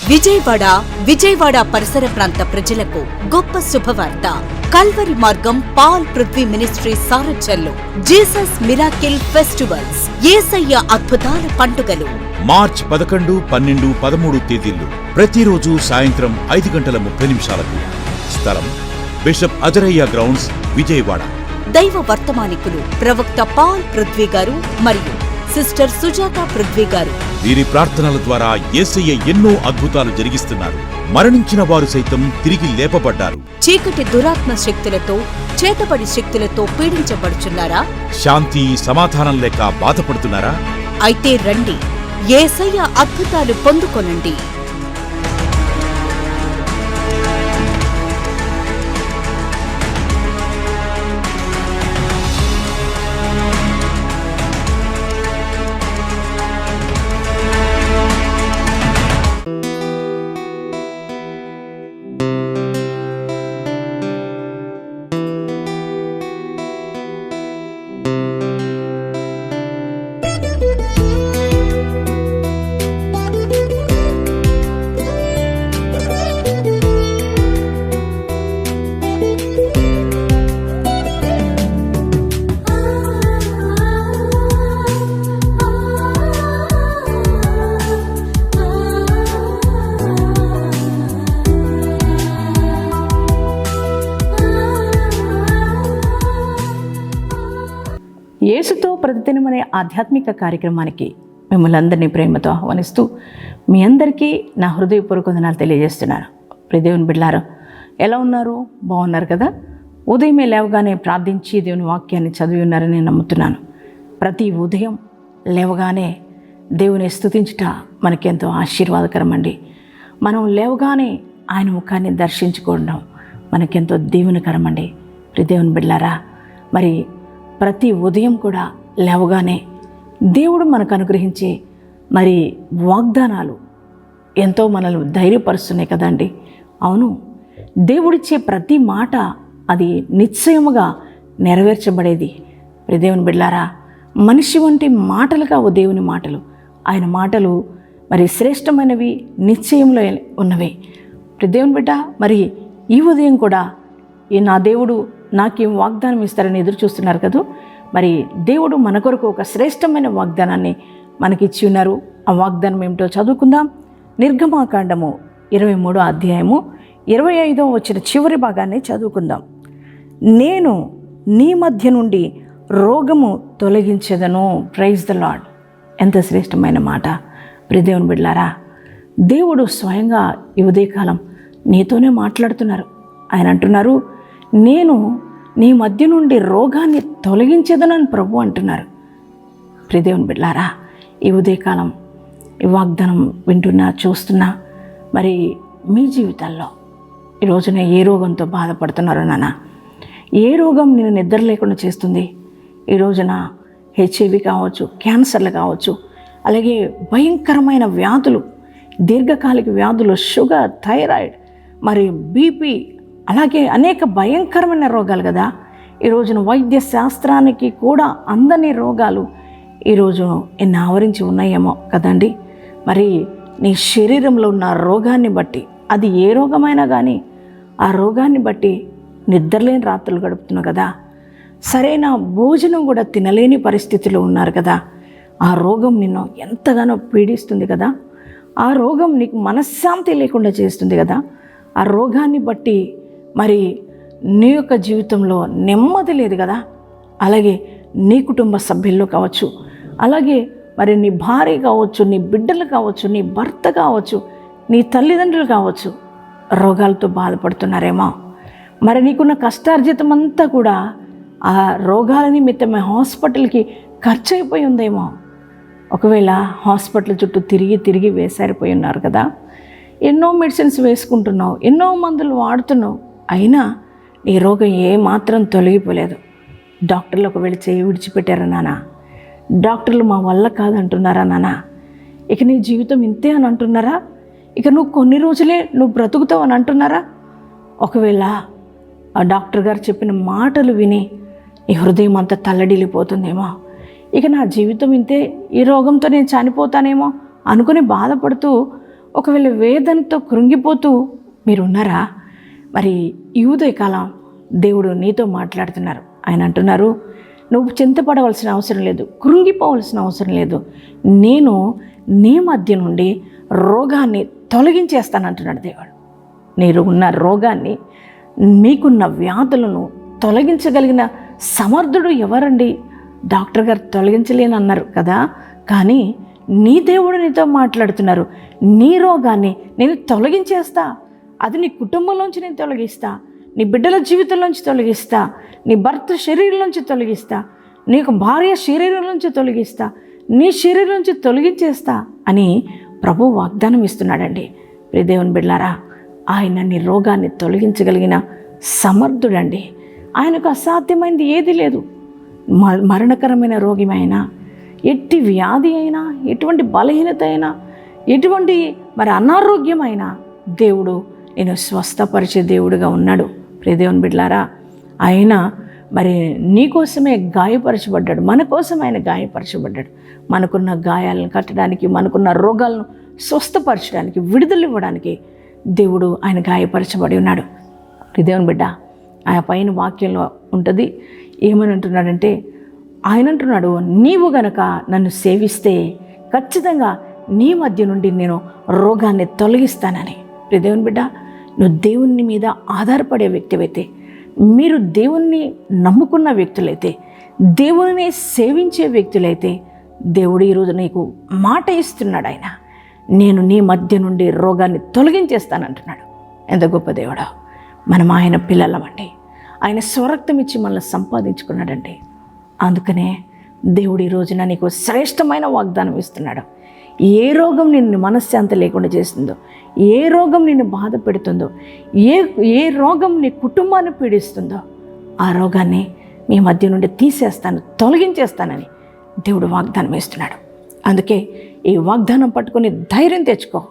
విజయవాడ పరిసర ప్రాంత ప్రజలకు గొప్ప శుభవార్త. కల్వరి మార్గం పాల్ పృథ్వీ మినిస్ట్రీ సారథ్యంలో జీసస్ మిరాకిల్ ఫెస్టివల్స్, యేసయ్య అద్భుతాల పండుగలు మార్చ్ 11, 12, 13 తేదీల్లో ప్రతిరోజు సాయంత్రం 5:30 స్థలం బిషప్ అజరయ్య గ్రౌండ్స్, విజయవాడ. దైవ వర్తమానికులు ప్రవక్త పాల్ పృథ్వీ గారు మరియు సిస్టర్ సుజాత పృథ్వీ గారు. వీరి ప్రార్థనల ద్వారా యేసయ్య ఎన్నో అద్భుతాలు జరిగిస్తున్నారు. మరణించిన వారు సైతం తిరిగి లేపబడ్డారు. చీకటి దురాత్మ శక్తులతో, చేతబడి శక్తులతో పీడించబడుచున్నారా? శాంతి సమాధానం లేక బాధపడుతున్నారా? అయితే రండి, యేసయ్య అద్భుతాలు పొందుకొనండి. యేసుతో ప్రతిదినం అనే ఆధ్యాత్మిక కార్యక్రమానికి మిమ్మల్ని అందరినీ ప్రేమతో ఆహ్వానిస్తూ మీ అందరికీ నా హృదయపూర్వక వందనాలు తెలియజేస్తున్నాను. దేవుని బిడ్డలారా, ఎలా ఉన్నారు? బాగున్నారు కదా? ఉదయమే లేవగానే ప్రార్థించి దేవుని వాక్యాన్ని చదివి ఉన్నారని నేను నమ్ముతున్నాను. ప్రతి ఉదయం లేవగానే దేవుని స్తుతించుట మనకెంతో ఆశీర్వాదకరం అండి. మనం లేవగానే ఆయన ముఖాన్ని దర్శించుకోవడం మనకెంతో దీవెనకరం అండి. దేవుని బిడ్డలారా, మరి ప్రతి ఉదయం కూడా లేవగానే దేవుడు మనకు అనుగ్రహించే మరి వాగ్దానాలు ఎంతో మనల్ని ధైర్యపరుస్తున్నాయి కదండి. అవును, దేవుడిచ్చే ప్రతి మాట అది నిశ్చయముగా నెరవేర్చబడేది. దేవుని బిడ్డలారా, మనిషి వంటి మాటలు కావు దేవుని మాటలు. ఆయన మాటలు మరి శ్రేష్టమైనవి, నిశ్చయంలో ఉన్నవి. దేవుని బిడ్డ, మరి ఈ ఉదయం కూడా నా దేవుడు నాకేం వాగ్దానం ఇస్తారని ఎదురు చూస్తున్నారు కదా. మరి దేవుడు మన కొరకు ఒక శ్రేష్టమైన వాగ్దానాన్ని మనకిచ్చి ఉన్నారు. ఆ వాగ్దానం ఏమిటో చదువుకుందాం. నిర్గమాకాండము 23వ అధ్యాయము 25వ వచ్చిన చివరి భాగాన్ని చదువుకుందాం. నేను నీ మధ్య నుండి రోగము తొలగించెదను. Praise the lord. ఎంత శ్రేష్టమైన మాట. దేవుని బిడ్డలారా, దేవుడు స్వయంగా ఈ ఉదయకాలం నీతోనే మాట్లాడుతున్నారు. ఆయన అంటున్నారు, నేను నీ మధ్య నుండి రోగాన్ని తొలగించేదనని ప్రభు అంటున్నారు. దేవుని బిడ్డలారా, ఈ ఉదయకాలం ఈ వాగ్దానం వింటున్నా, చూస్తున్నా, మరి మీ జీవితాల్లో ఈ రోజున ఏ రోగంతో బాధపడుతున్నారో నాన్న, ఏ రోగం నేను నిద్ర లేకుండా చేస్తుంది? ఈ రోజున హెచ్ఐవి కావచ్చు, క్యాన్సర్లు కావచ్చు, అలాగే భయంకరమైన వ్యాధులు, దీర్ఘకాలిక వ్యాధులు, షుగర్, థైరాయిడ్, మరి బీపీ, అలాగే అనేక భయంకరమైన రోగాలు కదా. ఈ రోజున వైద్య శాస్త్రానికి కూడా అందని రోగాలు ఈరోజు ఎన్ని ఆవరించి ఉన్నాయేమో కదండి. మరి నీ శరీరంలో ఉన్న రోగాన్ని బట్టి, అది ఏ రోగమైనా కానీ ఆ రోగాన్ని బట్టి నిద్రలేని రాత్రులు గడుపుతున్నావు కదా. సరైన భోజనం కూడా తినలేని పరిస్థితిలో ఉన్నారు కదా. ఆ రోగం నిన్ను ఎంతగానో పీడిస్తుంది కదా. ఆ రోగం నీకు మనశ్శాంతి లేకుండా చేస్తుంది కదా. ఆ రోగాన్ని బట్టి మరి నీ యొక్క జీవితంలో నెమ్మది లేదు కదా. అలాగే నీ కుటుంబ సభ్యుల్లో కావచ్చు, అలాగే మరి నీ భార్య కావచ్చు, నీ బిడ్డలు కావచ్చు, నీ భర్త కావచ్చు, నీ తల్లిదండ్రులు కావచ్చు, రోగాలతో బాధపడుతున్నారేమో. మరి నీకున్న కష్టార్జితం అంతా కూడా ఆ రోగాల నిమిత్తమే హాస్పిటల్కి ఖర్చు అయిపోయి ఉందేమో. ఒకవేళ హాస్పిటల్ చుట్టూ తిరిగి వేసారిపోయి ఉన్నారు కదా. ఎన్నో మెడిసిన్స్ వేసుకుంటున్నావు, ఎన్నో మందులు వాడుతున్నావు, అయినా నీ రోగం ఏమాత్రం తొలగిపోలేదు. డాక్టర్లు ఒకవేళ చేయి విడిచిపెట్టారా నాన్న? డాక్టర్లు మా వల్ల కాదంటున్నారా నాన్న? ఇక నీ జీవితం ఇంతే అని అంటున్నారా? ఇక నువ్వు కొన్ని రోజులే నువ్వు బ్రతుకుతావు అని అంటున్నారా? ఒకవేళ ఆ డాక్టర్ గారు చెప్పిన మాటలు విని నీ హృదయం అంతా తల్లడిల్లిపోతుందేమో. ఇక నా జీవితం ఇంతే, ఈ రోగంతో నేను చనిపోతానేమో అనుకుని బాధపడుతూ ఒకవేళ వేదనతో కృంగిపోతూ మీరు ఉన్నారా? మరి ఈ ఉదయకాలం దేవుడు నీతో మాట్లాడుతున్నారు. ఆయన అంటున్నారు, నువ్వు చింతపడవలసిన అవసరం లేదు, కృంగిపోవలసిన అవసరం లేదు. నేను నీ మధ్య నుండి రోగాన్ని తొలగించేస్తానంటున్నాడు దేవుడు. మీరు ఉన్న రోగాన్ని, మీకున్న వ్యాధులను తొలగించగలిగిన సమర్థుడు ఎవరండి? డాక్టర్ గారు తొలగించలేనన్నారు కదా, కానీ నీ దేవుడు నీతో మాట్లాడుతున్నారు. నీ రోగాన్ని నేను తొలగించేస్తా. అది నీ కుటుంబంలోంచి నేను తొలగిస్తా, నీ బిడ్డల జీవితంలోంచి తొలగిస్తా, నీ భర్త శరీరం నుంచి తొలగిస్తా, నీకు భార్య శరీరం నుంచి తొలగిస్తా, నీ శరీరం నుంచి తొలగించేస్తా అని ప్రభు వాగ్దానం ఇస్తున్నాడండి. ప్రియ దేవుని బిడ్డలారా, ఆయన నీ రోగాన్ని తొలగించగలిగిన సమర్థుడండి. ఆయనకు అసాధ్యమైనది ఏది లేదు. మరణకరమైన రోగమైనా, ఎట్టి వ్యాధి అయినా, ఎటువంటి బలహీనత అయినా, ఎటువంటి అనారోగ్యమైనా దేవుడు నేను స్వస్థపరిచే దేవుడుగా ఉన్నాడు. ప్రియ దేవుని బిడ్డలారా, ఆయన నీకోసమే గాయపరచబడ్డాడు, మన కోసం ఆయన గాయపరచబడ్డాడు. మనకున్న గాయాలను కట్టడానికి, మనకున్న రోగాలను స్వస్థపరచడానికి, విడుదల ఇవ్వడానికి దేవుడు ఆయన గాయపరచబడి ఉన్నాడు. ప్రియ దేవుని బిడ్డ, ఆయన పైన వాక్యంలో ఉంటుంది. ఏమని అంటున్నాడంటే, ఆయన అంటున్నాడు, నీవు గనక నన్ను సేవిస్తే ఖచ్చితంగా నీ మధ్య నుండి నేను రోగాన్ని తొలగిస్తానని. ప్రియ దేవుని బిడ్డ, నువ్వు దేవుని మీద ఆధారపడే వ్యక్తివైతే, మీరు దేవుణ్ణి నమ్ముకున్న వ్యక్తులైతే, దేవుని సేవించే వ్యక్తులైతే, దేవుడు ఈరోజు నీకు మాట ఇస్తున్నాడు. ఆయన నేను నీ మధ్య నుండి రోగాన్ని తొలగించేస్తానంటున్నాడు. ఎంత గొప్ప దేవుడా! మనం ఆయన పిల్లలమండి. ఆయన స్వరక్తం ఇచ్చి మనల్ని సంపాదించుకున్నాడండి. అందుకనే దేవుడు ఈ రోజున నీకు శ్రేష్టమైన వాగ్దానం ఇస్తున్నాడు. ఏ రోగం నిన్ను మనశ్శాంతి లేకుండా చేస్తుందో, ఏ రోగం నిన్ను బాధ పెడుతుందో, ఏ రోగం నీ కుటుంబాన్ని పీడిస్తుందో, ఆ రోగాన్ని మీ మధ్య నుండి తీసేస్తాను, తొలగించేస్తానని దేవుడు వాగ్దానం ఇస్తున్నాడు. అందుకే ఈ వాగ్దానం పట్టుకొని ధైర్యం తెచ్చుకో.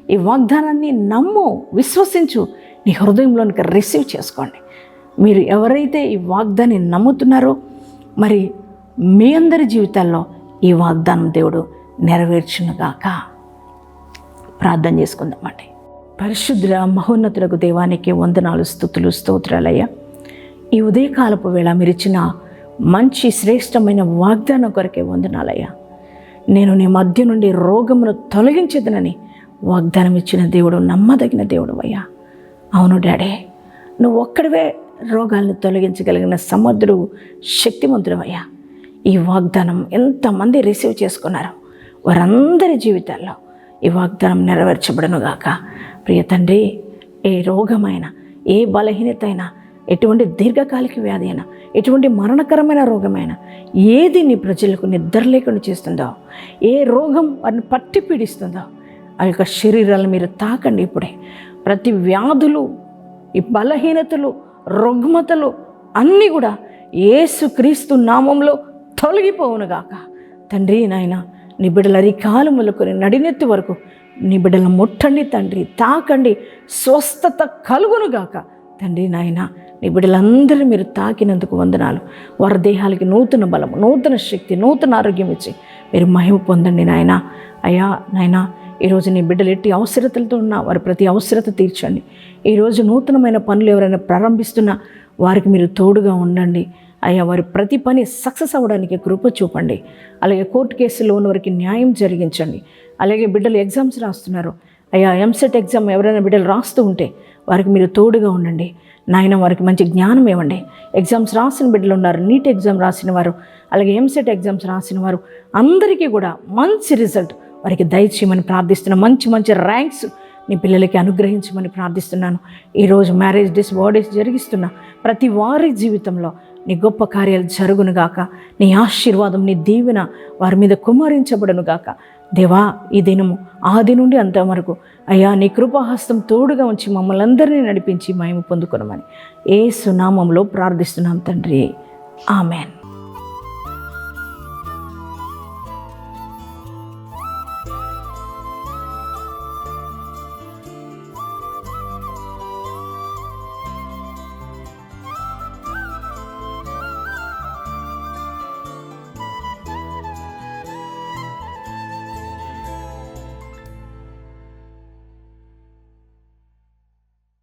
ఈ వాగ్దానాన్ని నమ్ము, విశ్వసించు, నీ హృదయంలోనికి రిసీవ్ చేసుకోండి. మీరు ఎవరైతే ఈ వాగ్దాన్ని నమ్ముతున్నారో, మీ అందరి జీవితాల్లో ఈ వాగ్దానం దేవుడు నెరవేర్చునుగాక. ప్రార్థన చేసుకుందామండి. పరిశుద్ధుల మహోన్నతులకు దేవానికి వందనాలు, స్తుతులు, స్తోత్రాలయ్యా. ఈ ఉదయకాలపు వేళ మీరు ఇచ్చిన మంచి శ్రేష్టమైన వాగ్దానం కొరకే వందనాలయ్యా. నేను నీ మధ్య నుండి రోగమును తొలగించేదనని వాగ్దానం ఇచ్చిన దేవుడు నమ్మదగిన దేవుడు అయ్యా. అవును డాడీ, నువ్వు ఒక్కడివే రోగాలను తొలగించగలిగిన సమర్థుడు, శక్తిమంతుడు అయ్యా. ఈ వాగ్దానం ఎంతమంది రిసీవ్ చేసుకున్నారో వారందరి జీవితాల్లో ఈ వాగ్దానం నెరవేర్చబడనుగాక. ప్రియ తండ్రి, ఏ రోగమైనా, ఏ బలహీనత అయినా, ఎటువంటి దీర్ఘకాలిక వ్యాధి అయినా, ఎటువంటి మరణకరమైన రోగమైనా, ఏది నీ ప్రజలకు నిద్ర లేకుండా చేస్తుందో, ఏ రోగం వారిని పట్టి పీడిస్తుందో ఆ యొక్క శరీరాలను మీరు తాకండి. ఇప్పుడే ప్రతి వ్యాధులు, ఈ బలహీనతలు, రుగ్మతలు అన్నీ కూడా యేసుక్రీస్తు నామంలో తొలగిపోవునుగాక. తండ్రి నాయన, నీ బిడ్డల అరికాలు మొదలుకొని నడినెత్తి వరకు నీ బిడ్డల ముట్టండి తండ్రి, తాకండి, స్వస్థత కలుగునుగాక. తండ్రి నాయన, నీ బిడ్డలందరూ మీరు తాకినందుకు వందనాలు. వారి దేహాలకి నూతన బలం, నూతన శక్తి, నూతన ఆరోగ్యం ఇచ్చి మీరు మహిమ పొందండి నాయన. అయ్యా నాయన, ఈరోజు నీ బిడ్డలు ఎట్టి అవసరతలతో ఉన్నా వారి ప్రతి అవసరత తీర్చండి. ఈరోజు నూతనమైన పనులు ఎవరైనా ప్రారంభిస్తున్నా వారికి మీరు తోడుగా ఉండండి. అయ్యా, వారి ప్రతి పని సక్సెస్ అవ్వడానికి కృప చూపండి. అలాగే కోర్టు కేసులో ఉన్న వారికి న్యాయం జరిగించండి. అలాగే బిడ్డలు ఎగ్జామ్స్ రాస్తున్నారు, అయ్యా ఎంసెట్ ఎగ్జామ్ ఎవరైనా బిడ్డలు రాస్తూ ఉంటే వారికి మీరు తోడుగా ఉండండి నాయన. వారికి మంచి జ్ఞానం ఇవ్వండి. ఎగ్జామ్స్ రాసిన బిడ్డలు ఉన్నారు, నీట్ ఎగ్జామ్ రాసిన వారు, అలాగే ఎంసెట్ ఎగ్జామ్స్ రాసిన వారు అందరికీ కూడా మంచి రిజల్ట్ వారికి దయచేయమని ప్రార్థిస్తున్నాను. మంచి మంచి ర్యాంక్స్ నీ పిల్లలకి అనుగ్రహించమని ప్రార్థిస్తున్నాను. ఈరోజు మ్యారేజ్ డేస్, బర్త్డేస్ జరిగిస్తున్న ప్రతి వారి జీవితంలో నీ గొప్ప కార్యాలు జరుగునుగాక. నీ ఆశీర్వాదం, నీ దీవెన వారి మీద కుమ్మరించబడునుగాక. దేవా, ఈ దినము ఆది నుండి అంతవరకు అయ్యా నీ కృపాహస్తం తోడుగా ఉంచి మమ్మల్ని అందరినీ నడిపించి మహిమ పొందుకొనమని యేసు నామములో ప్రార్థిస్తున్నాం తండ్రి. ఆమెన్.